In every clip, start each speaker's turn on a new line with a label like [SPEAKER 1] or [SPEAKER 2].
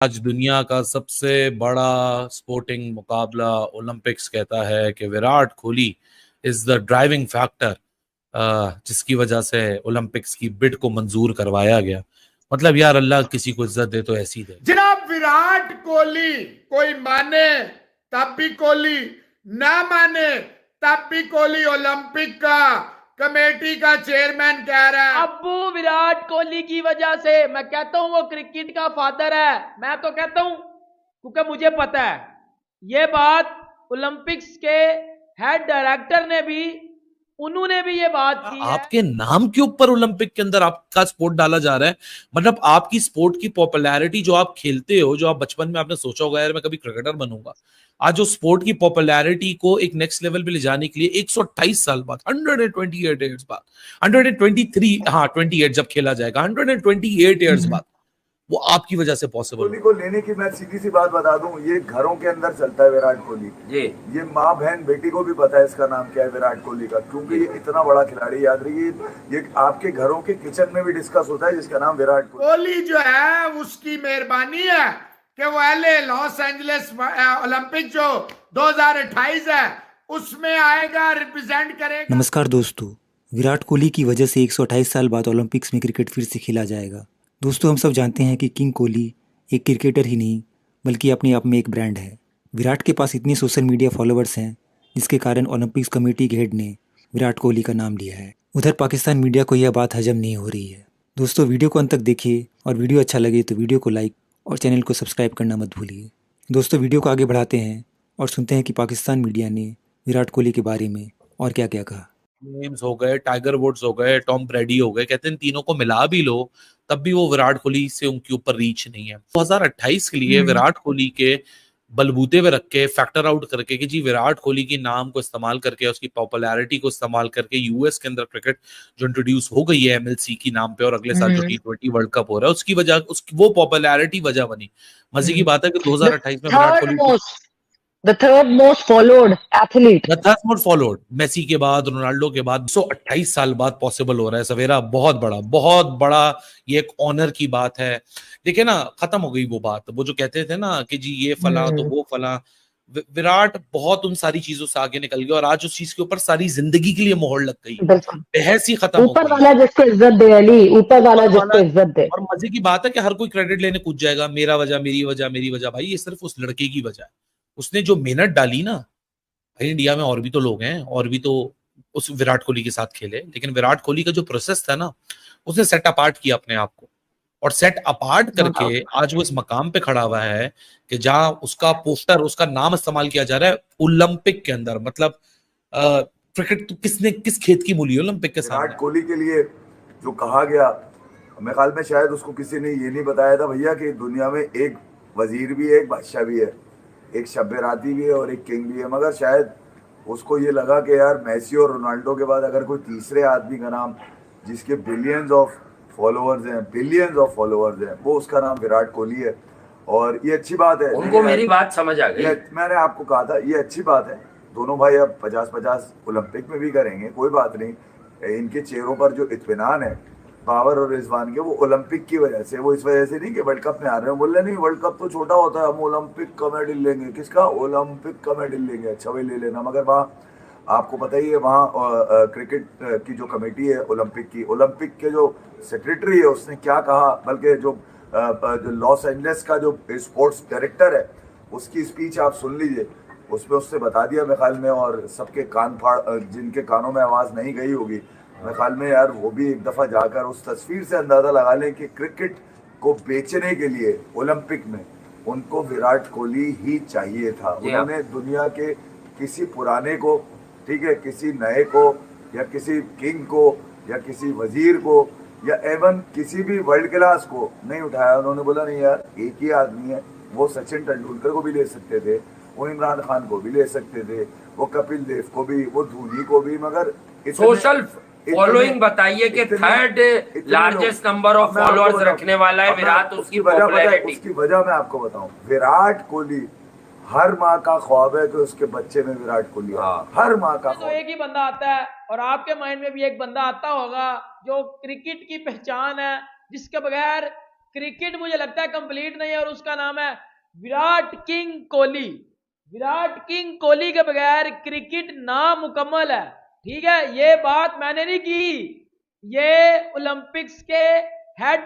[SPEAKER 1] आज दुनिया का सबसे बड़ा स्पोर्टिंग मुकाबला ओलंपिक्स कहता है कि Virat Kohli is the driving factor, जिसकी वजह से ओलंपिक्स की बिड को मंजूर करवाया गया। मतलब यार, अल्लाह किसी को इज्जत दे तो ऐसी दे।
[SPEAKER 2] जनाब विराट कोहली कोई माने तब भी कोहली, ना माने तब भी कोहली ओलंपिक का कमेटी का चेयरमैन कह रहा है।
[SPEAKER 3] अब्बू विराट कोहली की वजह से मैं कहता हूं वो क्रिकेट का फादर है। मैं तो कहता हूं क्योंकि मुझे पता है ये बात। ओलंपिक्स के हेड डायरेक्टर ने भी, उन्होंने भी ये बात की है।
[SPEAKER 1] आपके नाम के ऊपर ओलंपिक के अंदर आपका स्पोर्ट डाला जा रहा है। मतलब आपकी स्पोर्ट की पॉपुलैरिटी, जो आप खेलते हो, जो आप बचपन में आपने सोचा होगा यार मैं कभी क्रिकेटर बनूंगा, आज जो स्पोर्ट की पॉपुलैरिटी को एक नेक्स्ट लेवल पे ले जाने के लिए 128 साल बाद, 128 ईयर्स बाद, 123, हाँ 28 जब खेला जाएगा, 128 ईयर्स बाद, वो आपकी वजह से पॉसिबल
[SPEAKER 4] कोहली को लेने की मैं सीधी सी बात बता दूं, ये घरों के अंदर चलता है विराट कोहली। ये माँ बहन बेटी को भी पता है इसका नाम क्या है विराट कोहली का, क्योंकि ये इतना बड़ा खिलाड़ी। याद रखिए ये आपके घरों के किचन में भी डिस्कस होता है जिसका नाम विराट
[SPEAKER 2] कोहली जो है उसकी मेहरबानी है कि वो एलए लॉस एंजलिस ओलंपिक जो 2028 है उसमें आएगा, रिप्रेजेंट करेगा।
[SPEAKER 5] नमस्कार दोस्तों, विराट कोहली की वजह से 128 साल बाद ओलंपिक्स में क्रिकेट फिर से खेला जाएगा। दोस्तों, हम सब जानते हैं कि किंग कोहली एक क्रिकेटर ही नहीं बल्कि अपने आप में एक ब्रांड है। विराट के पास इतने सोशल मीडिया फॉलोअर्स हैं जिसके कारण ओलंपिक्स कमेटी के हेड ने विराट कोहली का नाम लिया है। उधर पाकिस्तान मीडिया को यह बात हजम नहीं हो रही है। दोस्तों, वीडियो को अंत तक देखिए और वीडियो अच्छा लगे तो वीडियो को लाइक और चैनल को सब्सक्राइब करना मत भूलिए। दोस्तों, वीडियो को आगे बढ़ाते हैं और सुनते हैं कि पाकिस्तान मीडिया ने विराट कोहली के बारे में और क्या क्या कहा।
[SPEAKER 1] गेम्स हो गए, टाइगर वुड्स हो गए, टॉम ब्रेडी हो गए, कहते हैं तीनों को मिला भी लो तब भी वो विराट कोहली से उनके ऊपर रीच नहीं है। 2028 के लिए विराट कोहली के बलबूते पे रख के, फैक्टर आउट करके कि जी विराट कोहली के नाम को इस्तेमाल करके, उसकी पॉपुलैरिटी को इस्तेमाल करके यूएस के अंदर क्रिकेट जो इंट्रोड्यूस हो गई है एमएलसी की नाम पे, और अगले साल जो T20 वर्ल्ड कप हो रहा है उसकी वजह, उसकी वो पॉपुलैरिटी वजह बनी। मजे की बात है कि 2028 में Virat Kohli
[SPEAKER 6] The third most followed athlete.
[SPEAKER 1] Followed Messi के बाद, रोनाल्डो के बाद, 128 साल बाद पॉसिबल हो रहा है सवेरा। बहुत बड़ा ये एक ऑनर की बात है। देखिए ना, खत्म हो गई वो बात, वो जो कहते थे ना कि जी ये फला तो वो फला। विराट बहुत उन सारी चीजों से आगे निकल गया और आज उस चीज के ऊपर सारी जिंदगी के लिए मोहर लग गई, बहस ही खत्म हो गई।
[SPEAKER 6] ऊपर वाला जिसको इज्जत दे अली, ऊपर वाला जिसको इज्जत दे।
[SPEAKER 1] और मजे की बात है कि हर कोई क्रेडिट लेने कूद जाएगा, मेरा वजह, मेरी वजह, मेरी वजह। भाई ये सिर्फ उस लड़के की वजह है, उसने जो मेहनत डाली ना। भाई इंडिया में और भी तो लोग हैं, और भी तो उस विराट कोहली के साथ खेले, लेकिन विराट कोहली का जो प्रोसेस था ना, उसने सेट अपार्ट किया अपने आप को, और सेट अपार्ट करके आज वो इस मकाम पे खड़ा हुआ है कि जहां उसका पोस्टर, उसका नाम इस्तेमाल किया जा रहा है ओलंपिक के अंदर। मतलब क्रिकेट तो किसने, किस खेत की मूली ओलंपिक के सामने।
[SPEAKER 4] विराट कोहली के लिए जो कहा गया, मेरे ख्याल में शायद उसको किसी ने ये नहीं बताया था भैया कि दुनिया में एक वजीर भी है, एक बादशाह भी है, एक शब्बराती भी है और एक किंग भी है। मगर शायद उसको ये लगा कि यार मेसी और रोनाल्डो के बाद अगर कोई तीसरे आदमी का नाम, जिसके बिलियंस ऑफ फॉलोअर्स हैं, वो उसका नाम विराट कोहली है। और ये अच्छी बात है,
[SPEAKER 7] उनको मेरी बात समझ आ गई।
[SPEAKER 4] मैंने आपको कहा था ये अच्छी बात है। दोनों भाई अब 50-50 ओलंपिक में भी करेंगे, कोई बात नहीं। इनके चेहरों पर जो इत्मीनान है बाबर और रिजवान के, वो ओलंपिक की वजह से, वो इस वजह से नहीं कि वर्ल्ड कप में आ रहे हैं। बोल रहे नहीं वर्ल्ड कप तो छोटा होता है, हम ओलंपिक का मेडल लेंगे। किसका? ओलंपिक का मेडल लेंगे। अच्छा भाई ले लेना, मगर वहाँ आपको पता ही है वहाँ क्रिकेट की जो कमेटी है ओलंपिक के जो सेक्रेटरी है उसने क्या कहा, बल्कि जो लॉस एंजलिस का जो स्पोर्ट्स डायरेक्टर है उसकी स्पीच आप सुन लीजिए। उसमें उसने बता दिया मेरे ख्याल में, और सबके कान फाड़, जिनके कानों में आवाज़ नहीं गई होगी मेरे ख्याल में, यार वो भी एक दफ़ा जाकर उस तस्वीर से अंदाज़ा लगा लें कि क्रिकेट को बेचने के लिए ओलंपिक में उनको विराट कोहली ही चाहिए था। उन्होंने दुनिया के किसी पुराने को, ठीक है, किसी नए को, या किसी किंग को, या किसी वजीर को, या एवन किसी भी वर्ल्ड क्लास को नहीं उठाया। उन्होंने बोला नहीं यार, एक ही आदमी है। वो सचिन तेंदुलकर को भी ले सकते थे, वो इमरान खान को भी ले सकते थे, वो कपिल देव को भी, वो धोनी को भी, मगर
[SPEAKER 7] सोशल फॉलोइंग बताइए कि third largest number of followers रखने वाला है विराट। उसकी
[SPEAKER 4] वजह मैं आपको बताऊं, विराट कोहली हर माँ का ख्वाब है कि उसके बच्चे में विराट कोहली आए। हर माँ का
[SPEAKER 3] तो एक ही बंदा आता है, और आपके माइंड में भी एक बंदा आता होगा जो क्रिकेट की पहचान है, जिसके बगैर क्रिकेट मुझे लगता है कंप्लीट नहीं है और उसका नाम है विराट किंग कोहली। विराट किंग कोहली के बगैर क्रिकेट नामुकम्मल है। ठीक है, ये बात मैंने नहीं की, ये ओलंपिक्स के हेड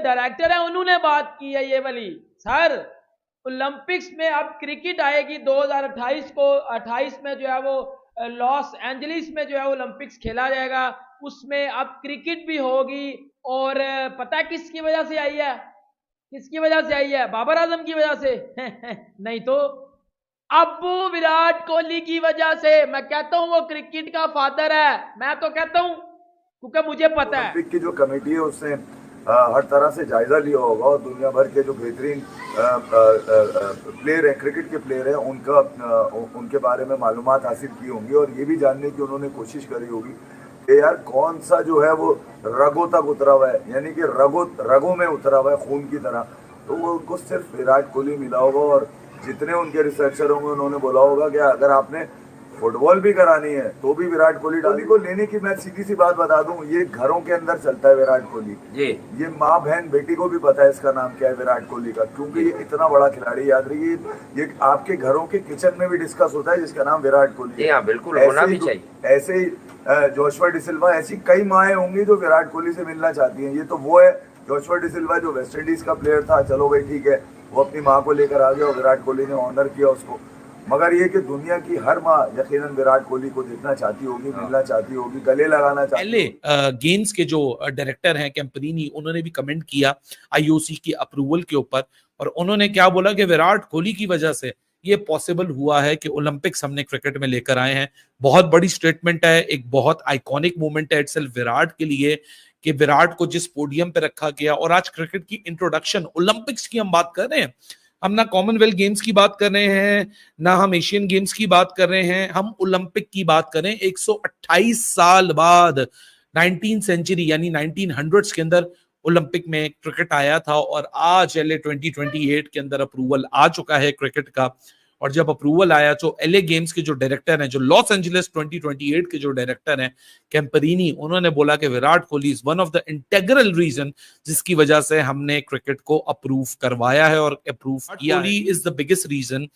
[SPEAKER 3] डायरेक्टर है उन्होंने बात की है ये वाली। सर ओलंपिक्स में अब क्रिकेट आएगी 2028 को, 28 में जो है वो लॉस एंजलिस में जो है ओलंपिक्स खेला जाएगा, उसमें अब क्रिकेट भी होगी। और पता है किसकी वजह से आई है? किसकी वजह से आई है? बाबर आजम की वजह से नहीं तो अबू विराट कोहली की वजह से। मैं कहता हूं वो क्रिकेट का फादर है, मैं तो कहता हूं, क्योंकि मुझे पता है
[SPEAKER 4] ओलंपिक की जो कमेटी है उसने हर तरह से जायजा लिया होगा और दुनिया भर के जो बेहतरीन प्लेयर हैं, क्रिकेट के प्लेयर हैं, उनके बारे में मालूमात हासिल की होंगी और ये भी जानने की उन्होंने कोशिश करी होगी कि यार कौन सा जो है वो रगों तक उतरा हुआ है, यानी कि रगों में उतरा हुआ है खून की तरह, तो वो उनको सिर्फ विराट कोहली मिला होगा। और जितने उनके रिसर्चर होंगे उन्होंने बोला होगा कि अगर आपने फुटबॉल भी करानी है तो भी विराट कोहली को लेने की, मैं सीधी सी बात बता दूं, ये घरों के अंदर चलता है विराट कोहली। ये माँ बहन बेटी को भी पता है इसका नाम क्या है विराट कोहली का, क्योंकि ये इतना बड़ा खिलाड़ी। याद रखिए ये आपके घरों के किचन में भी डिस्कस होता है जिसका नाम विराट कोहली है।
[SPEAKER 7] बिल्कुल होना भी चाहिए।
[SPEAKER 4] ऐसे ही जोशुआ डिसिल्वा, ऐसी कई माएँ होंगी जो विराट कोहली से मिलना चाहती हैं। ये तो वो है जोशुआ डिसिल्वा जो वेस्ट इंडीज का प्लेयर था, चलो भाई ठीक है, वो अपनी माँ को लेकर आ गया और विराट कोहली ने ऑनर किया उसको। मगर ये कि दुनिया की हर माँ यकीनन विराट कोहली को देखना चाहती होगी, मिलना चाहती होगी, गले लगाना चाहती होगी।
[SPEAKER 1] पहले गेम्स के जो डायरेक्टर हैं कैम्परिनी, उन्होंने भी कमेंट किया आईओसी की अप्रूवल के ऊपर और उन्होंने क्या बोला कि विराट कोहली की वजह से ये पॉसिबल हुआ है कि ओलंपिक्स हमने क्रिकेट में लेकर आए हैं। बहुत बड़ी स्टेटमेंट है, एक बहुत आइकॉनिक मोमेंट है इटसेल्फ विराट के लिए कि विराट को जिस पोडियम पे रखा गया। और आज क्रिकेट की इंट्रोडक्शन, ओलंपिक्स की हम बात कर रहे हैं, हम ना कॉमनवेल्थ गेम्स की बात कर रहे हैं, ना हम एशियन गेम्स की बात कर रहे हैं, हम ओलंपिक की बात कर रहे हैं। 128 साल बाद 19th सेंचुरी यानी 1900s के अंदर ओलंपिक में क्रिकेट आया था और आज LA 2028 के अंदर अप्रूवल आ चुका है क्रिकेट का। और जब अप्रूवल आया तो LA गेम्स के जो डायरेक्टर हैं, जो लॉस एंजलिस 2028 के जो डायरेक्टर हैं कैम्परिनी, उन्होंने बोला कि Virat Kohli is one of the integral reason जिसकी वजह से हमने क्रिकेट को अप्रूव करवाया है और अप्रूव किया। Kohli is the biggest reason.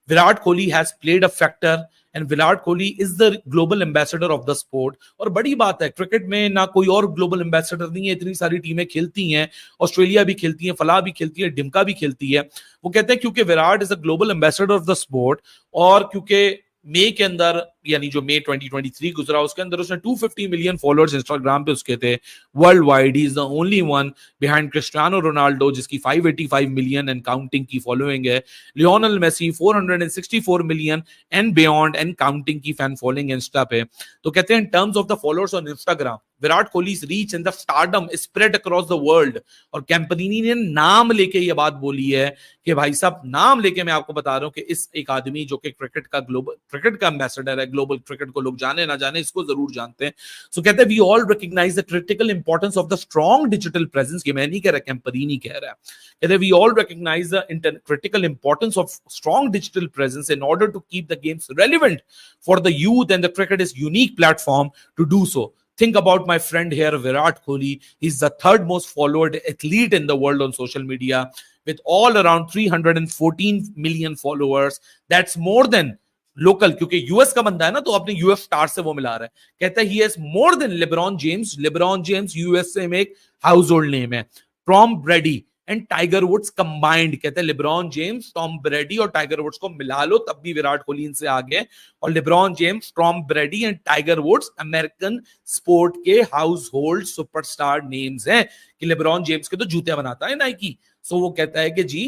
[SPEAKER 1] Virat Kohli has played a factor and Virat Kohli is the global ambassador of the sport. और बड़ी बात है, क्रिकेट में ना कोई और ग्लोबल एम्बेसडर नहीं है, इतनी सारी टीमें खेलती हैं, ऑस्ट्रेलिया भी खेलती है, फलाह भी खेलती है, डिमका भी खेलती है। वो कहते हैं क्योंकि Virat is a global ambassador of the sport और क्योंकि मई के अंदर, यानी जो मई 2023 गुजरा, उसके अंदर उसने 250 मिलियन फॉलोअर्स इंस्टाग्राम पे उसके थे world wide. He is the only one behind Cristiano Ronaldo जिसकी 585 मिलियन एंड काउंटिंग की फॉलोइंग है। Lionel Messi 464 million and beyond and counting की फैन फॉलोइंग इंस्टा पे। तो कहते हैं in terms of the followers on Instagram, Virat Kohli's reach and the stardom is spread across the world। और कैम्परिनी ने नाम लेके ये बात बोली है कि भाई साहब, नाम लेके मैं आपको बता रहा हूं कि इस एक आदमी जो कि क्रिकेट का ग्लोबल क्रिकेट का एम्बेसडर है, ग्लोबल क्रिकेट को लोग जाने ना जाने, इसको जरूर जानते हैं। सो कहते हैं we all recognise the critical importance of the strong digital presence. ये मैं नहीं कह रहा, कैम्परिनी कह रहा है। कहते हैं we all recognise the critical importance of strong digital presence in order to keep the games relevant for the youth and the cricket is unique platform to do so. Think about my friend here, Virat Kohli. He's the third most followed athlete in the world on social media with all around 314 million followers. That's more than local, क्योंकि US का बंदा है ना, तो अपने US star से वो मिला रहा है। कहता है he has more than LeBron James. LeBron James USA में एक हाउस होल्ड नेम है। Tom Brady and Tiger Woods combined, कहते हैं लिब्रॉन जेम्स, टॉम ब्रेडी और टाइगर वुड्स को मिला लो तब भी विराट कोहली इनसे आगे। और LeBron James, Tom Brady and Tiger Woods American sport के हाउस होल्ड सुपरस्टार नेम्स हैं। कि लिब्रॉन जेम्स के तो जूते बनाता है नाइकी, सो वो कहता है कि जी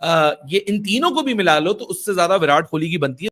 [SPEAKER 1] ये इन तीनों को भी मिला लो तो उससे ज्यादा विराट कोहली की बनती है।